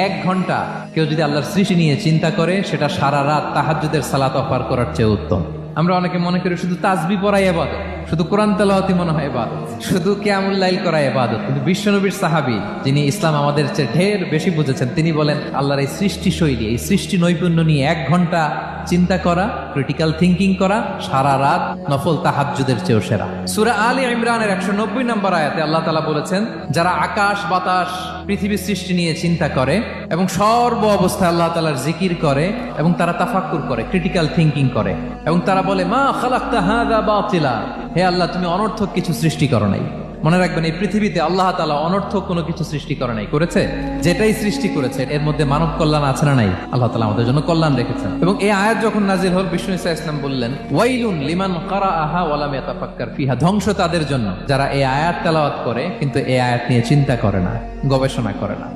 1 ঘন্টা কেউ যদি আল্লাহর সৃষ্টি নিয়ে চিন্তা করে, সেটা সারা রাত তাহাজ্জুদের সালাত অফার করার চেয়ে উত্তম। আমরা অনেকে মনে করি শুধু তাসবিহ পড়াই ইবাদত, শুধু কোরআন তেলাওয়াতই মনে হয় ইবাদত, শুধু কিয়ামুল লাইল করা ইবাদত। কিন্তু বিশ্বনবীর সাহাবী, যিনি ইসলাম আমাদের চেয়ে ঢের বেশি বুঝেছেন, তিনি বলেন আল্লাহর এই সৃষ্টি শৈলী, এই সৃষ্টি নৈপুণ্য নিয়ে 1 ঘন্টা চিন্তা করা, ক্রিটিক্যাল থিঙ্কিং করা, সারা রাত নফল তাহাজ্জুদের চেয়েও সেরা। সূরা আলে ইমরানের 190 নম্বর আয়াতে আল্লাহ তাআলা বলেছেন, যারা আকাশ বাতাস পৃথিবীর সৃষ্টি নিয়ে চিন্তা করে এবং সর্ব অবস্থায় আল্লাহ তাআলার জিকির করে এবং তারা তাফাক্কুর করে, ক্রিটিক্যাল থিঙ্কিং করে এবং তারা বলে মা খালাকতা হাযা বাতিলা, হে আল্লাহ তুমি অনর্থক কিছু সৃষ্টি করো নাই। মনে রাখবেন, এই পৃথিবীতে আল্লাহ তাআলা অনর্থক কোনো কিছু সৃষ্টি করে নাই, করেছে যেটাই সৃষ্টি করেছে এর মধ্যে মানব কল্যাণ আছে না নাই? আল্লাহ তাআলা আমাদের জন্য কল্যাণ রেখেছেন। এবং এই আয়াত যখন নাজিল হল, বিষ্ণু ঈসা ইসলাম বললেন ওয়াইলুন লিমান কারাআহা ওয়া লাম ইয়াতাফাক্কার ফিহা, ধ্বংস তাদের জন্য যারা এই আয়াত তেলাওয়াত করে কিন্তু এই আয়াত নিয়ে চিন্তা করে না, গবেষণা করে না।